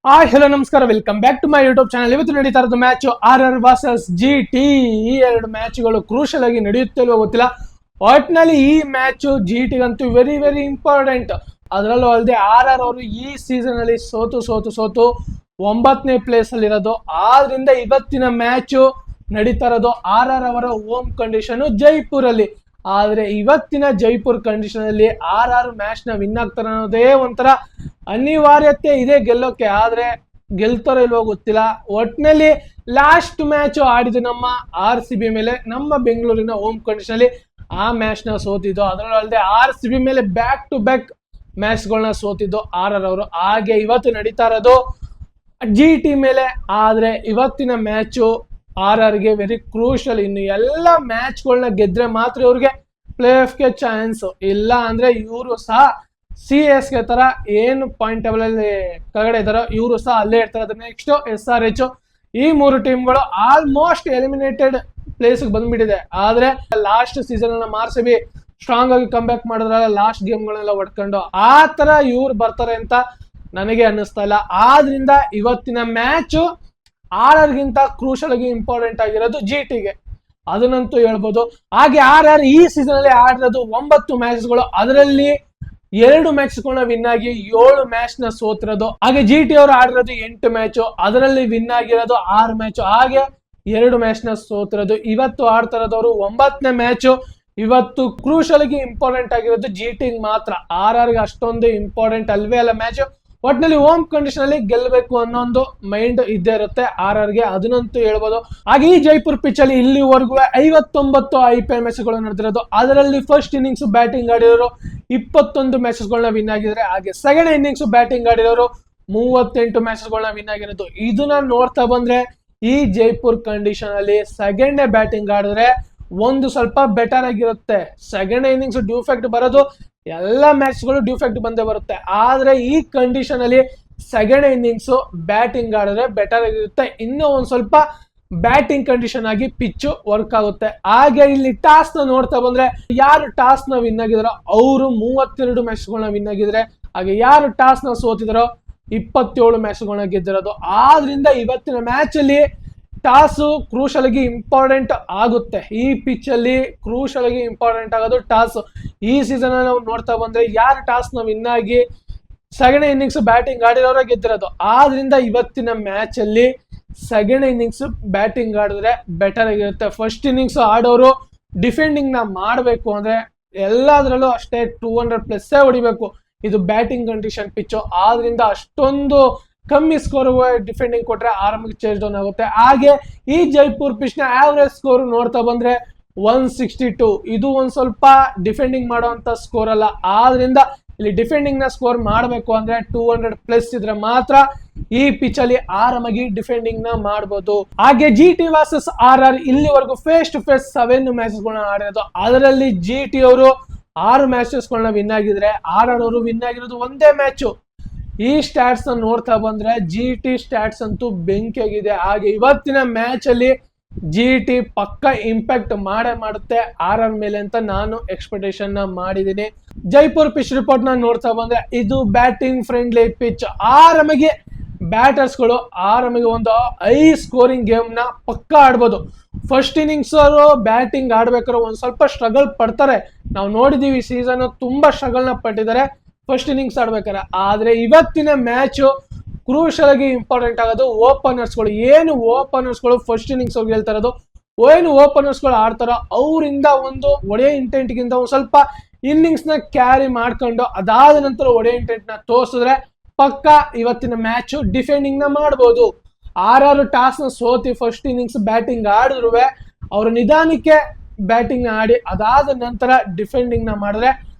Hello ನಮಸ್ಕಾರ, welcome back to my YouTube channel. ಇವತ್ತು ನಡೀತಾ ಇರೋದು ಮ್ಯಾಚ್ RR ವರ್ಸಸ್ GT. ಈ ಎರಡು ಮ್ಯಾಚ್ಗಳು ಕ್ರೂಷಲ್ ಆಗಿ ನಡೆಯುತ್ತಿಲ್ವೋ ಗೊತ್ತಿಲ್ಲ. ಒಟ್ನಲ್ಲಿ ಈ ಮ್ಯಾಚ್ GT ಗಂತೂ ವೆರಿ ವೆರಿ ಇಂಪಾರ್ಟೆಂಟ್. ಅದರಲ್ಲೂ ಅಲ್ಲದೆ RR ಅವರು ಈ ಸೀಸನ್ ಅಲ್ಲಿ ಸೋತು 9ನೇ ಪ್ಲೇಸ್ ಅಲ್ಲಿ ಇರೋದು. ಆದ್ರಿಂದ ಇವತ್ತಿನ ಮ್ಯಾಚ್ ನಡೀತಾ ಇರೋದು RR ಅವರ ಹೋಮ್ ಕಂಡೀಷನ್ ಜೈಪುರ್ ಅಲ್ಲಿ. ಆದ್ರೆ ಇವತ್ತಿನ ಜೈಪುರ್ ಕಂಡೀಷನ್ ಅಲ್ಲಿ RR ಮ್ಯಾಚ್ ನ ವಿನ್ ಆಗ್ತಾರೆ ಅನ್ನೋದೇ ಒಂಥರ ಅನಿವಾರ್ಯತೆ ಇದೆ ಗೆಲ್ಲೋಕೆ. ಆದ್ರೆ ಗೆಲ್ತಾರೋ ಇಲ್ವೋ ಗೊತ್ತಿಲ್ಲ. ಒಟ್ನಲ್ಲಿ ಲಾಸ್ಟ್ ಮ್ಯಾಚ್ ಆಡಿದ್ದು ನಮ್ಮ RCB ಮೇಲೆ, ನಮ್ಮ ಬೆಂಗಳೂರಿನ ಹೋಮ್ ಕಂಡೀಷನ್ ಅಲ್ಲಿ ಆ ಮ್ಯಾಚ್ ನ ಸೋತಿದ್ದು. ಅದರಲ್ಲೂ ಅಲ್ಲದೆ RCB ಮೇಲೆ ಬ್ಯಾಕ್ ಟು ಬ್ಯಾಕ್ ಮ್ಯಾಚ್ ಗಳನ್ನ ಸೋತಿದ್ದು RR ಅವರು. ಹಾಗೆ ಇವತ್ತು ನಡೀತಾ ಇರೋದು GT ಮೇಲೆ. ಆದ್ರೆ ಇವತ್ತಿನ ಮ್ಯಾಚು RR ಗೆ ವೆರಿ ಕ್ರೂಷಲ್. ಇನ್ನು ಎಲ್ಲ ಮ್ಯಾಚ್ ಗಳನ್ನ ಗೆದ್ರೆ ಮಾತ್ರ ಇವ್ರಿಗೆ ಪ್ಲೇ ಆಫ್ ಗೆ ಚಾನ್ಸ್. ಇಲ್ಲ ಅಂದ್ರೆ ಇವರು ಸಹ CSK ತರ ಏನು ಪಾಯಿಂಟ್ ಟೇಬಲ್ ಅಲ್ಲಿ ಕೆಳಗಡೆ ಇದಾರೋ ಇವರು ಸಹ ಅಲ್ಲೇ ಇರ್ತಾರೆ. ನೆಕ್ಸ್ಟ್ SRH, ಈ ಮೂರು ಟೀಮ್ಗಳು ಆಲ್ಮೋಸ್ಟ್ ಎಲಿಮಿನೇಟೆಡ್ ಪ್ಲೇಸ್ ಬಂದ್ಬಿಟ್ಟಿದೆ. ಆದ್ರೆ ಲಾಸ್ಟ್ ಸೀಸನ್ RCB ಸ್ಟ್ರಾಂಗ್ ಆಗಿ ಕಮ್ ಬ್ಯಾಕ್ ಮಾಡಿದ್ರಲ್ಲ, ಲಾಸ್ಟ್ ಗೇಮ್ ಗಳೆಲ್ಲ ಹೊಡ್ಕೊಂಡು ಆ ತರ ಇವ್ರು ಬರ್ತಾರೆ ಅಂತ ನನಗೆ ಅನ್ನಿಸ್ತಾ ಇಲ್ಲ. ಆದ್ರಿಂದ ಇವತ್ತಿನ ಮ್ಯಾಚ್ RR ಗಿಂತ ಕ್ರೂಷಲ್ ಆಗಿ ಇಂಪಾರ್ಟೆಂಟ್ ಆಗಿರೋದು GT ಗೆ, ಅದನ್ನಂತೂ ಹೇಳ್ಬೋದು. ಹಾಗೆ RR ಈ ಸೀಸನ್ ಅಲ್ಲಿ ಆಡಿರೋದು 9 ಮ್ಯಾಚ್ಗಳು, ಅದರಲ್ಲಿ 2 ಮ್ಯಾಚ್ಗಳನ್ನ ವಿನ್ ಆಗಿ 7 ಮ್ಯಾಚ್ ನ ಸೋತಿರೋದು. ಹಾಗೆ GT ಅವರು ಆಡಿರೋದು 8 ಮ್ಯಾಚ್, ಅದರಲ್ಲಿ ವಿನ್ ಆಗಿರೋದು 6 ಮ್ಯಾಚ್, ಹಾಗೆ 2 ಮ್ಯಾಚ್ ನ ಸೋತಿರೋದು. ಇವತ್ತು ಆಡ್ತಾ ಇರೋದವರು 9ನೇ ಮ್ಯಾಚ್. ಇವತ್ತು ಕ್ರೂಷಲ್ ಆಗಿ ಇಂಪಾರ್ಟೆಂಟ್ ಆಗಿರೋದು GT ಮಾತ್ರ. RR ಗೆ ಅಷ್ಟೊಂದು ಇಂಪಾರ್ಟೆಂಟ್ ಅಲ್ವೇ ಅಲ್ಲ ಮ್ಯಾಚ್. ಒಟ್ಟಿನಲ್ಲಿ ಹೋಮ್ ಕಂಡೀಷನ್ ಅಲ್ಲಿ ಗೆಲ್ಲಬೇಕು ಅನ್ನೋ ಒಂದು ಮೈಂಡ್ ಇದ್ದೇ ಇರುತ್ತೆ RR ಗೆ, ಅದನ್ನಂತೂ ಹೇಳ್ಬೋದು. ಹಾಗೆ ಈ ಜೈಪುರ್ ಪಿಚ್ ಅಲ್ಲಿ ಇಲ್ಲಿವರೆಗೂ 59 IPL ಮ್ಯಾಚ್ಗಳು ನಡೆದಿರೋದು. ಅದರಲ್ಲಿ ಫಸ್ಟ್ ಇನ್ನಿಂಗ್ಸ್ ಬ್ಯಾಟಿಂಗ್ ಆಡಿರೋರು 21 ಮ್ಯಾಚಸ್ಗಳನ್ನ ವಿನ್ ಆಗಿದ್ರೆ, ಹಾಗೆ ಸೆಕೆಂಡ್ ಇನ್ನಿಂಗ್ಸ್ ಬ್ಯಾಟಿಂಗ್ ಆಡಿರೋರು 38 ಮ್ಯಾಚಸ್ಗಳನ್ನ ವಿನ್ ಆಗಿರೋದು. ಇದನ್ನ ನೋಡ್ತಾ ಬಂದ್ರೆ ಈ ಜೈಪುರ್ ಕಂಡೀಷನ್ ಅಲ್ಲಿ ಸೆಕೆಂಡ್ ಬ್ಯಾಟಿಂಗ್ ಆಡಿದ್ರೆ ಒಂದು ಸ್ವಲ್ಪ ಬೆಟರ್ ಆಗಿರುತ್ತೆ. ಸೆಕೆಂಡ್ ಇನ್ನಿಂಗ್ಸ್ ಡ್ಯೂಫೆಕ್ಟ್ ಬರೋದು ಎಲ್ಲ ಮ್ಯಾಚ್ಗಳು ಡ್ಯೂಫೆಕ್ಟ್ ಬಂದೇ ಬರುತ್ತೆ. ಆದ್ರೆ ಈ ಕಂಡೀಷನ್ ಅಲ್ಲಿ ಸೆಕೆಂಡ್ ಇನ್ನಿಂಗ್ಸ್ ಬ್ಯಾಟಿಂಗ್ ಆಡಿದ್ರೆ ಬೆಟರ್ ಆಗಿರುತ್ತೆ. ಇನ್ನೂ ಒಂದ್ ಸ್ವಲ್ಪ ಬ್ಯಾಟಿಂಗ್ ಕಂಡೀಷನ್ ಆಗಿ ಪಿಚ್ ವರ್ಕ್ ಆಗುತ್ತೆ. ಹಾಗೆ ಇಲ್ಲಿ ಟಾಸ್ ನ ನೋಡ್ತಾ ಬಂದ್ರೆ ಯಾರು ಟಾಸ್ ನ ವಿನ್ ಆಗಿದಾರೋ ಅವರು 32 ಮ್ಯಾಚ್ಗಳನ್ನ ವಿನ್ ಆಗಿದ್ರೆ, ಹಾಗೆ ಯಾರು ಟಾಸ್ ನ ಸೋತಿದಾರೋ 27 ಮ್ಯಾಚ್ಗಳನ್ನ ಗೆದ್ದಿರೋದು. ಆದ್ರಿಂದ ಇವತ್ತಿನ ಮ್ಯಾಚ್ ಅಲ್ಲಿ ಟಾಸ್ ಕ್ರೂಷಲ್ ಆಗಿ ಇಂಪಾರ್ಟೆಂಟ್ ಆಗುತ್ತೆ. ಈ ಪಿಚ್ ಅಲ್ಲಿ ಕ್ರೂಷಲ್ ಆಗಿ ಇಂಪಾರ್ಟೆಂಟ್ ಆಗೋದು ಟಾಸ್. ಈ ಸೀಸನ್ ನಾವು ನೋಡ್ತಾ ಬಂದ್ರೆ ಯಾರು ಟಾಸ್ ನ ವಿನ್ ಆಗಿ ಸೆಕೆಂಡ್ ಇನ್ನಿಂಗ್ಸ್ ಬ್ಯಾಟಿಂಗ್ ಆಡಿರೋರ ಗೆದ್ದಿರೋದು. ಆದ್ರಿಂದ ಇವತ್ತಿನ ಮ್ಯಾಚ್ ಅಲ್ಲಿ ಸೆಕೆಂಡ್ ಇನ್ನಿಂಗ್ಸ್ ಬ್ಯಾಟಿಂಗ್ ಆಡಿದ್ರೆ ಬೆಟರ್ ಆಗಿರುತ್ತೆ. ಫಸ್ಟ್ ಇನ್ನಿಂಗ್ಸ್ ಆಡೋರು ಡಿಫೆಂಡಿಂಗ್ ನ ಮಾಡಬೇಕು ಅಂದ್ರೆ ಎಲ್ಲಾದ್ರಲ್ಲೂ ಅಷ್ಟೇ 200+ ಹೊಡಿಬೇಕು. ಇದು ಬ್ಯಾಟಿಂಗ್ ಕಂಡೀಷನ್ ಪಿಚ್, ಆದ್ರಿಂದ ಅಷ್ಟೊಂದು ಕಮ್ಮಿ ಸ್ಕೋರ್ ಡಿಫೆಂಡಿಂಗ್ ಕೊಟ್ರೆ ಆರಾಮಾಗಿ ಚೇಂಜ್ ಡೌನ್ ಆಗುತ್ತೆ. ಹಾಗೆ ಈ ಜೈಪುರ್ ಪಿಚ್ ನ ಆವರೇಜ್ ಸ್ಕೋರ್ ನೋಡ್ತಾ ಬಂದ್ರೆ 162. ಇದು ಒಂದ್ ಸ್ವಲ್ಪ ಡಿಫೆಂಡಿಂಗ್ ಮಾಡುವಂತ ಸ್ಕೋರ್ ಅಲ್ಲ. ಆದ್ರಿಂದ ಇಲ್ಲಿ ಡಿಫೆಂಡಿಂಗ್ ನ ಸ್ಕೋರ್ ಮಾಡಬೇಕು ಅಂದ್ರೆ 200+ ಇದ್ರೆ ಮಾತ್ರ ಈ ಪಿಚ್ ಅಲ್ಲಿ ಆರಾಮಾಗಿ ಡಿಫೆಂಡಿಂಗ್ ನ ಮಾಡಬಹುದು. ಹಾಗೆ GT ವರ್ಸಸ್ RR ಇಲ್ಲಿವರೆಗೂ ಫೇಸ್ ಟು ಫೇಸ್ 7 ಮ್ಯಾಚಸ್ಗಳನ್ನ ಆಡಿರೋದು. ಅದರಲ್ಲಿ GT ಅವರು 6 ಮ್ಯಾಚಸ್ಗಳನ್ನ ವಿನ್ ಆಗಿದ್ರೆ, RR ಅವರು ವಿನ್ ಆಗಿರೋದು 1 ಮ್ಯಾಚ್. ಈ ಸ್ಟ್ಯಾಟ್ಸ್ ನೋಡ್ತಾ ಬಂದ್ರೆ GT ಸ್ಟ್ಯಾಟ್ಸ್ ಅಂತೂ ಬೆಂಕಿ ಆಗಿದೆ. ಹಾಗೆ ಇವತ್ತಿನ ಮ್ಯಾಚ್ ಅಲ್ಲಿ GT ಪಕ್ಕ ಇಂಪ್ಯಾಕ್ಟ್ ಮಾಡೇ ಮಾಡುತ್ತೆ RR ಮೇಲೆ ಅಂತ ನಾನು ಎಕ್ಸ್ಪೆಕ್ಟೇಷನ್ ಮಾಡಿದ್ದೀನಿ. ಜೈಪುರ್ ಪಿಚ್ ರಿಪೋರ್ಟ್ ನ ನೋಡ್ತಾ ಬಂದ್ರೆ ಇದು ಬ್ಯಾಟಿಂಗ್ ಫ್ರೆಂಡ್ಲಿ ಪಿಚ್. ಆರಾಮಾಗಿ ಬ್ಯಾಟರ್ಸ್ ಗಳು ಆರಾಮಾಗಿ ಒಂದು ಹೈ ಸ್ಕೋರಿಂಗ್ ಗೇಮ್ ನ ಪಕ್ಕ ಆಡ್ಬೋದು. ಫಸ್ಟ್ ಇನ್ನಿಂಗ್ಸ್ ಅವರು ಬ್ಯಾಟಿಂಗ್ ಆಡ್ಬೇಕಾದ್ರೆ ಒಂದ್ ಸ್ವಲ್ಪ ಸ್ಟ್ರಗಲ್ ಪಡ್ತಾರೆ. ನಾವು ನೋಡಿದೀವಿ ಈ ಸೀಸನ್ ತುಂಬಾ ಸ್ಟ್ರಗಲ್ ನ ಪಟ್ಟಿದ್ದಾರೆ ಫಸ್ಟ್ ಇನ್ನಿಂಗ್ಸ್ ಆಡ್ಬೇಕಾರೆ. ಆದ್ರೆ ಇವತ್ತಿನ ಮ್ಯಾಚ್ ಕ್ರೂಷಲ್ ಆಗಿ ಇಂಪಾರ್ಟೆಂಟ್ ಆಗೋದು ಓಪನರ್ಸ್ ಗಳು. ಏನು ಓಪನರ್ಸ್ ಗಳು ಫಸ್ಟ್ ಇನ್ನಿಂಗ್ಸ್ ಅವ್ರಿಗೆ ಹೇಳ್ತಾ ಇರೋದು, ಏನು ಓಪನರ್ಸ್ ಗಳು ಆಡ್ತಾರೋ ಅವರಿಂದ ಒಂದು ಒಡೆಯ ಇಂಟೆಂಟ್ ಗಿಂತ ಒಂದ್ ಸ್ವಲ್ಪ ಇನ್ನಿಂಗ್ಸ್ ನ ಕ್ಯಾರಿ ಮಾಡ್ಕೊಂಡು ಅದಾದ ನಂತರ ಒಡೆಯ ಇಂಟೆಂಟ್ ನ ತೋರಿಸಿದ್ರೆ ಪಕ್ಕ ಇವತ್ತಿನ ಮ್ಯಾಚ್ ಡಿಫೆಂಡಿಂಗ್ ನ ಮಾಡಬಹುದು. RR ಟಾಸ್ ನ ಸೋತಿ ಫಸ್ಟ್ ಇನ್ನಿಂಗ್ಸ್ ಬ್ಯಾಟಿಂಗ್ ಆಡಿದ್ರು ಅವರು ನಿಧಾನಕ್ಕೆ ಬ್ಯಾಟಿಂಗ್ ನ ಆಡಿ ಅದಾದ ನಂತರ ಡಿಫೆಂಡಿಂಗ್ ನ ಮಾಡಿದ್ರೆ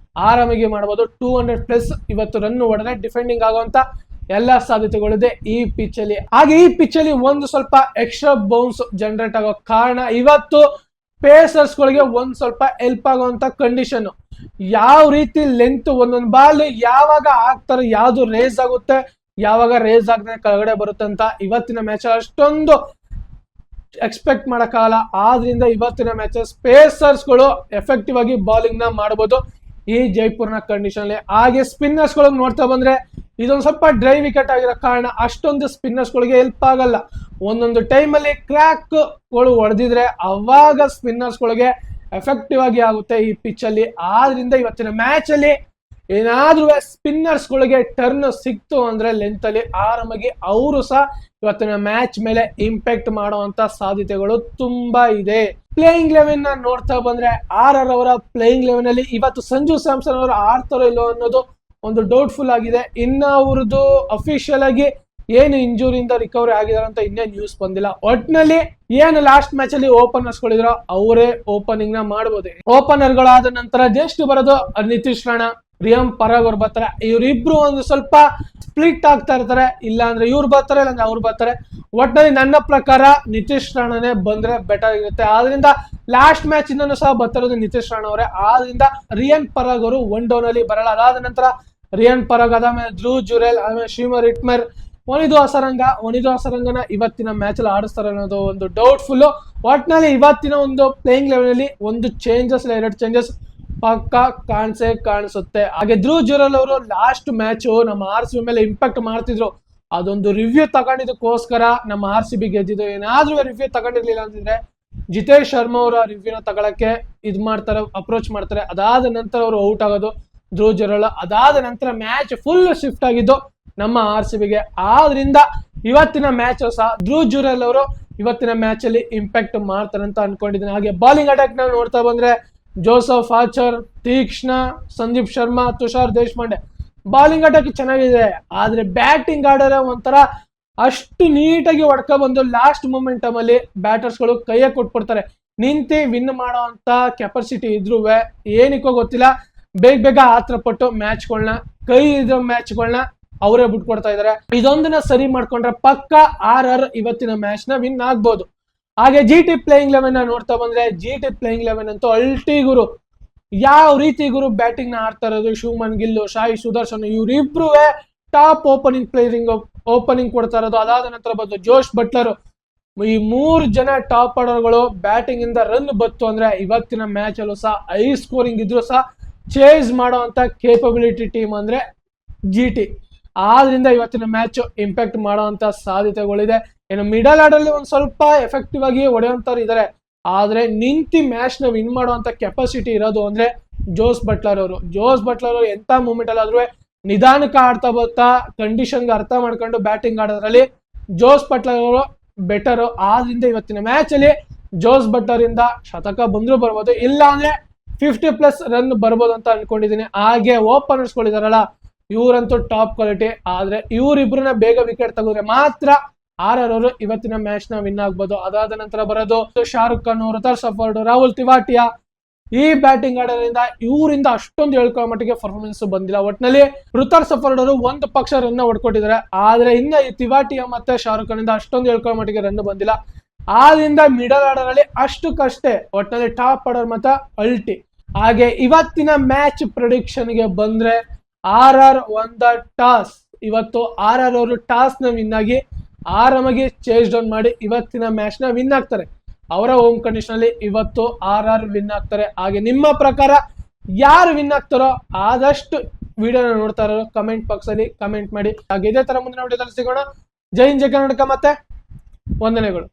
ಆರಾಮಾಗಿ ಮಾಡಬಹುದು. 200+ ಇವತ್ತು ರನ್ ಹೊಡೆದ್ರೆ ಡಿಫೆಂಡಿಂಗ್ ಆಗುವಂತ ಎಲ್ಲ ಸಾಧ್ಯತೆಗಳಿದೆ ಈ ಪಿಚ್ ಅಲ್ಲಿ. ಹಾಗೆ ಈ ಪಿಚ್ ಅಲ್ಲಿ ಒಂದು ಸ್ವಲ್ಪ ಎಕ್ಸ್ಟ್ರಾ ಬೌನ್ಸ್ ಜನರೇಟ್ ಆಗೋ ಕಾರಣ ಇವತ್ತು ಪೇಸರ್ಸ್ ಗಳಿಗೆ ಒಂದ್ ಸ್ವಲ್ಪ ಹೆಲ್ಪ್ ಆಗುವಂತ ಕಂಡೀಷನ್. ಯಾವ ರೀತಿ ಲೆಂತ್ ಒಂದೊಂದು ಬಾಲ್ ಯಾವಾಗ ಆಗ್ತಾರೆ, ಯಾವ್ದು ರೇಸ್ ಆಗುತ್ತೆ, ಯಾವಾಗ ರೇಸ್ ಆಗದೆ ಕೆಳಗಡೆ ಬರುತ್ತೆ ಅಂತ ಇವತ್ತಿನ ಮ್ಯಾಚ್ ಅಷ್ಟೊಂದು ಎಕ್ಸ್ಪೆಕ್ಟ್ ಮಾಡಕ್ಕಾಗಲ್ಲ. ಆದ್ರಿಂದ ಇವತ್ತಿನ ಮ್ಯಾಚಸ್ ಪೇಸರ್ಸ್ ಗಳು ಎಫೆಕ್ಟಿವ್ ಆಗಿ ಬೌಲಿಂಗ್ ನ ಮಾಡಬಹುದು ಈ ಜೈಪುರ್ನ ಕಂಡೀಷನ್ ಅಲ್ಲಿ. ಹಾಗೆ ಸ್ಪಿನ್ನರ್ಸ್ ಗಳು ನೋಡ್ತಾ ಬಂದ್ರೆ ಇದೊಂದು ಸ್ವಲ್ಪ ಡ್ರೈ ವಿಕೆಟ್ ಆಗಿರೋ ಕಾರಣ ಅಷ್ಟೊಂದು ಸ್ಪಿನ್ನರ್ಸ್ ಗಳಿಗೆ ಹೆಲ್ಪ್ ಆಗಲ್ಲ. ಒಂದೊಂದು ಟೈಮಲ್ಲಿ ಕ್ರ್ಯಾಕ್ ಗಳು ಹೊಡೆದಿದ್ರೆ ಅವಾಗ ಸ್ಪಿನ್ನರ್ಸ್ ಗಳಿಗೆ ಎಫೆಕ್ಟಿವ್ ಆಗಿ ಆಗುತ್ತೆ ಈ ಪಿಚ್ ಅಲ್ಲಿ. ಆದ್ರಿಂದ ಇವತ್ತಿನ ಮ್ಯಾಚ್ ಅಲ್ಲಿ ಏನಾದ್ರೂ ಸ್ಪಿನ್ನರ್ಸ್ ಗಳಿಗೆ ಟರ್ನ್ ಸಿಕ್ತು ಅಂದ್ರೆ ಲೆಂತ್ ಅಲ್ಲಿ ಆರಾಮಾಗಿ ಅವರು ಸಹ ಇವತ್ತಿನ ಮ್ಯಾಚ್ ಮೇಲೆ ಇಂಪ್ಯಾಕ್ಟ್ ಮಾಡುವಂತ ಸಾಧ್ಯತೆಗಳು ತುಂಬಾ ಇದೆ. ಪ್ಲೇಯಿಂಗ್ ಲೆವೆನ್ ನೋಡ್ತಾ ಬಂದ್ರೆ ಅವರ ಪ್ಲೇಯಿಂಗ್ ಲೆವೆನ್ ಅಲ್ಲಿ ಇವತ್ತು ಸಂಜು ಸ್ಯಾಮ್ಸನ್ ಅವರು ಆಡ್ತಾರೋ ಇಲ್ಲೋ ಅನ್ನೋದು ಒಂದು ಡೌಟ್ಫುಲ್ ಆಗಿದೆ. ಇನ್ನ ಅವ್ರದ್ದು ಅಫಿಷಿಯಲ್ ಆಗಿ ಏನು ಇಂಜುರಿಯಿಂದ ರಿಕವರಿ ಆಗಿದಾರೆ ಅಂತ ಇನ್ನೇ ನ್ಯೂಸ್ ಬಂದಿಲ್ಲ. ಒಟ್ನಲ್ಲಿ ಏನು ಲಾಸ್ಟ್ ಮ್ಯಾಚ್ ಅಲ್ಲಿ ಓಪನರ್ಸ್ ಗಳಿದ್ರು ಅವರೇ ಓಪನಿಂಗ್ ನ ಮಾಡಬಹುದು. ಓಪನರ್ ಗಳಾದ ನಂತರ ಜಸ್ಟ್ ಬರೋದು ನಿತೀಶ್ ರಾಣಾ, ರಿಯಂ ಪರಾಗ್ ಅವ್ರು ಬರ್ತಾರೆ. ಇವರಿಬ್ರು ಒಂದು ಸ್ವಲ್ಪ ಸ್ಪ್ಲಿಟ್ ಆಗ್ತಾ ಇರ್ತಾರೆ, ಇಲ್ಲ ಅಂದ್ರೆ ಇವ್ರು ಬರ್ತಾರೆ ಇಲ್ಲ ಅಂದ್ರೆ ಅವ್ರು ಬರ್ತಾರೆ. ಒಟ್ನಲ್ಲಿ ನನ್ನ ಪ್ರಕಾರ ನಿತೀಶ್ ರಾಣಾನೇ ಬಂದ್ರೆ ಬೆಟರ್ ಇರುತ್ತೆ. ಆದ್ರಿಂದ ಲಾಸ್ಟ್ ಮ್ಯಾಚ್ ಇಂದನೂ ಸಹ ಬರ್ತಿರೋದು ನಿತೀಶ್ ರಾಣಾ ಅವರೇ. ಆದ್ರಿಂದ ರಿಯನ್ ಪರಾಗ್ ಅವರು 1 ಡೌನ್ ಅಲ್ಲಿ ಬರಲ್ಲ. ಅದಾದ ನಂತರ ರಿಯನ್ ಪರಾಗ್, ಅದಾದ್ಮೇಲೆ ಧ್ರುವ್ ಜುರೆಲ್, ಆಮೇಲೆ ಶಿಮರ್ ರಿಟ್ಮರ್, ಒನಿದು ಹಸರಂಗನ ಇವತ್ತಿನ ಮ್ಯಾಚ್ ಅಲ್ಲಿ ಆಡಿಸ್ತಾರೆ ಅನ್ನೋದು ಒಂದು ಡೌಟ್ಫುಲ್. ಒಟ್ನಲ್ಲಿ ಇವತ್ತಿನ ಒಂದು ಪ್ಲೇಯಿಂಗ್ ಲೆವೆನ್ ಅಲ್ಲಿ ಒಂದು ಚೇಂಜಸ್, 2 ಚೇಂಜಸ್ ಪಕ್ಕ ಕಾಣಿಸುತ್ತೆ. ಹಾಗೆ ಧ್ರುವ್ ಜುರೆಲ್ ಅವರು ಲಾಸ್ಟ್ ಮ್ಯಾಚ್ ನಮ್ಮ RCB ಮೇಲೆ ಇಂಪ್ಯಾಕ್ಟ್ ಮಾಡ್ತಿದ್ರು. ಅದೊಂದು ರಿವ್ಯೂ ತಗೊಂಡಿದ್ದಕ್ಕೋಸ್ಕರ ನಮ್ಮ RCB ಗೆದ್ದಿದ್ದು. ಏನಾದ್ರೂ ರಿವ್ಯೂ ತಗೊಂಡಿರ್ಲಿಲ್ಲ ಅಂತಿದ್ರೆ ಜಿತೇಶ್ ಶರ್ಮಾ ಅವರ ರಿವ್ಯೂನ ತಗೊಳಕ್ಕೆ ಅಪ್ರೋಚ್ ಮಾಡ್ತಾರೆ. ಅದಾದ ನಂತರ ಅವರು ಔಟ್ ಆಗೋದು ಧ್ರುವ್ ಜುರೆಲ್. ಅದಾದ ನಂತರ ಮ್ಯಾಚ್ ಫುಲ್ ಶಿಫ್ಟ್ ಆಗಿದ್ದು ನಮ್ಮ RCB ಗೆ. ಆದ್ರಿಂದ ಇವತ್ತಿನ ಮ್ಯಾಚ್ ಸಹ ಧ್ರುವ್ ಜುರೆಲ್ ಅವರು ಇವತ್ತಿನ ಮ್ಯಾಚ್ ಅಲ್ಲಿ ಇಂಪ್ಯಾಕ್ಟ್ ಮಾಡ್ತಾರೆ ಅಂತ ಅನ್ಕೊಂಡಿದ್ದೀನಿ. ಹಾಗೆ ಬಾಲಿಂಗ್ ಅಟ್ಯಾಕ್ ನಾವು ನೋಡ್ತಾ ಬಂದ್ರೆ Joseph Archer, Theekshana, Sandeep Sharma, Tushar Deshpande bowling attack ಚೆನ್ನಾಗಿದೆ. ಆದ್ರೆ ಬ್ಯಾಟಿಂಗ್ ಆಡೋರೆ ಒಂಥರ ಅಷ್ಟು ನೀಟಾಗಿ ಹೊಡ್ಕೊ ಬಂದು ಲಾಸ್ಟ್ ಮೊಮೆಂಟಮ್ ಅಲ್ಲಿ ಬ್ಯಾಟರ್ಸ್ ಗಳು ಕೈಯ ಕೊಟ್ಬಿಡ್ತಾರೆ. ನಿಂತಿ ವಿನ್ ಮಾಡೋ ಅಂತ ಕೆಪಾಸಿಟಿ ಇದ್ರೂ ಏನಕ್ಕೋ ಗೊತ್ತಿಲ್ಲ ಬೇಗ ಆತ್ರ ಪಟ್ಟು ಮ್ಯಾಚ್ಗಳನ್ನ ಕೈ ಇರೋ ಮ್ಯಾಚ್ಗಳನ್ನ ಅವರೇ ಬಿಟ್ಕೊಡ್ತಾ ಇದಾರೆ. ಇದೊಂದನ್ನ ಸರಿ ಮಾಡ್ಕೊಂಡ್ರೆ ಪಕ್ಕ ಇವತ್ತಿನ ಮ್ಯಾಚ್ ನ ವಿನ್ ಆಗ್ಬೋದು. ಹಾಗೆ GT ಪ್ಲೇಯಿಂಗ್ ಲೆವೆನ್ ನೋಡ್ತಾ ಬಂದ್ರೆ GT ಪ್ಲೇಯಿಂಗ್ ಲೆವೆನ್ ಅಂತೂ ಅಲ್ಟಿ ಗುರು. ಯಾವ ರೀತಿ ಗುರು ಬ್ಯಾಟಿಂಗ್ ನ ಆಡ್ತಾ ಇರೋದು, ಶುಭ್ಮನ್ ಗಿಲ್, ಸಾಯಿ ಸುದರ್ಶನ್ ಇವರಿಬ್ರು ಟಾಪ್ ಓಪನಿಂಗ್ ಕೊಡ್ತಾ ಇರೋದು. ಅದಾದ ನಂತರ ಬಂದು ಜೋಶ್ ಬಟ್ಲರ್, ಈ 3 ಜನ ಟಾಪ್ ಆರ್ಡರ್ಗಳು ಬ್ಯಾಟಿಂಗ್ ಇಂದ ರನ್ ಬತ್ತು ಅಂದ್ರೆ ಇವತ್ತಿನ ಮ್ಯಾಚ್ ಅಲ್ಲೂ ಸಹ ಹೈ ಸ್ಕೋರಿಂಗ್ ಇದ್ರು ಸಹ ಚೇಸ್ ಮಾಡೋ ಅಂತ ಕೇಪಬಿಲಿಟಿ ಟೀಮ್ ಅಂದ್ರೆ GT. ಆದ್ರಿಂದ ಇವತ್ತಿನ ಮ್ಯಾಚ್ ಇಂಪ್ಯಾಕ್ಟ್ ಮಾಡುವಂತ ಸಾಧ್ಯತೆಗಳಿದೆ. ಏನು ಮಿಡಲ್ ಆರ್ಡರ್ ಅಲ್ಲಿ ಒಂದ್ ಸ್ವಲ್ಪ ಎಫೆಕ್ಟಿವ್ ಆಗಿ ಹೊಡೆಯುವಂತವ್ರು ಇದಾರೆ. ಆದ್ರೆ ನಿಂತಿ ಮ್ಯಾಚ್ ನ ವಿನ್ ಮಾಡುವಂತ ಕೆಪಾಸಿಟಿ ಇರೋದು ಅಂದ್ರೆ ಜೋಸ್ ಬಟ್ಲರ್ ಅವರು ಎಂತ ಮೂಮೆಂಟ್ ಅಲ್ಲಾದ್ರೂ ನಿಧಾನಕ್ಕೆ ಆಡ್ತಾ ಬರ್ತಾ ಕಂಡೀಷನ್ಗೆ ಅರ್ಥ ಮಾಡ್ಕೊಂಡು ಬ್ಯಾಟಿಂಗ್ ಆಡೋದ್ರಲ್ಲಿ ಜೋಸ್ ಬಟ್ಲರ್ ಅವರು ಬೆಟರ್. ಆದ್ರಿಂದ ಇವತ್ತಿನ ಮ್ಯಾಚ್ ಅಲ್ಲಿ ಜೋಸ್ ಬಟ್ಲರ್ ಇಂದ ಶತಕ ಬಂದ್ರು ಬರ್ಬೋದು, ಇಲ್ಲ ಅಂದ್ರೆ 50+ ರನ್ ಬರ್ಬೋದು ಅಂತ ಅನ್ಕೊಂಡಿದೀನಿ. ಹಾಗೆ ಓಪನರ್ಸ್ ಗಳಿದಾರಲ್ಲ ಇವರಂತೂ ಟಾಪ್ ಕ್ವಾಲಿಟಿ. ಆದ್ರೆ ಇವರಿಬ್ರನ್ನ ಬೇಗ ವಿಕೆಟ್ ತೆಗೆದ್ರೆ ಮಾತ್ರ ಅವರು ಇವತ್ತಿನ ಮ್ಯಾಚ್ ನ ವಿನ್ ಆಗ್ಬೋದು. ಅದಾದ ನಂತರ ಬರೋದು ಶಾರುಖ್ ಖಾನ್, ಋತುರಾಜ್ ಸಫರ್ಡ್, ರಾಹುಲ್ ತಿವಾಟಿಯಾ. ಈ ಬ್ಯಾಟಿಂಗ್ ಆಡೋದ್ರಿಂದ ಇವರಿಂದ ಅಷ್ಟೊಂದು ಹೇಳ್ಕೊಳ್ಳೋ ಮಟ್ಟಿಗೆ ಪರ್ಫಾರ್ಮೆನ್ಸ್ ಬಂದಿಲ್ಲ. ಒಟ್ಟಿನಲ್ಲಿ ಋತುರಾಜ್ ಸಫರ್ಡ್ ಅವರು ಒಂದು ಪಕ್ಷ ರನ್ ಹೊಡ್ಕೊಟ್ಟಿದ್ದಾರೆ. ಆದ್ರೆ ಇನ್ನ ಈ ತಿವಾಟಿಯಾ ಮತ್ತೆ ಶಾರುಖ್ ಖಾನ್ ಇಂದ ಅಷ್ಟೊಂದು ಹೇಳ್ಕೊಳ್ಳೋ ಮಟ್ಟಿಗೆ ರನ್ ಬಂದಿಲ್ಲ. ಆದ್ರಿಂದ ಮಿಡಲ್ ಆರ್ಡರ್ ಅಲ್ಲಿ ಅಷ್ಟಕ್ಕಷ್ಟೇ. ಒಟ್ಟಿನಲ್ಲಿ ಟಾಪ್ ಆರ್ಡರ್ ಮತ್ತೆ ಅಲ್ಟಿ. ಹಾಗೆ ಇವತ್ತಿನ ಮ್ಯಾಚ್ ಪ್ರೆಡಿಕ್ಷನ್ ಗೆ ಬಂದ್ರೆ ಒಂದ ಟಾಸ್, ಇವತ್ತು ಅವರು ಟಾಸ್ ನ ವಿನ್ ಆಗಿ ಆರಾಮಾಗಿ ಚೇಸ್ ಡೌನ್ ಮಾಡಿ ಇವತ್ತಿನ ಮ್ಯಾಚ್ ನ ವಿನ್ ಆಗ್ತಾರೆ. ಅವರ ಹೋಮ್ ಕಂಡೀಷನ್ ಅಲ್ಲಿ ಇವತ್ತು ವಿನ್ ಆಗ್ತಾರೆ. ಹಾಗೆ ನಿಮ್ಮ ಪ್ರಕಾರ ಯಾರು ವಿನ್ ಆಗ್ತಾರೋ ಆದಷ್ಟು ವಿಡಿಯೋನ ನೋಡ್ತಾ ಇರೋ ಕಮೆಂಟ್ ಬಾಕ್ಸ್ ಅಲ್ಲಿ ಕಮೆಂಟ್ ಮಾಡಿ. ಹಾಗೆ ಇದೇ ತರ ಮುಂದಿನ ವಿಡಿಯೋದಲ್ಲಿ ಸಿಗೋಣ. ಜೈ ಹಿಂದ್, ಜೈ ಕರ್ನಾಟಕ, ಮತ್ತೆ ವಂದನೆಗಳು.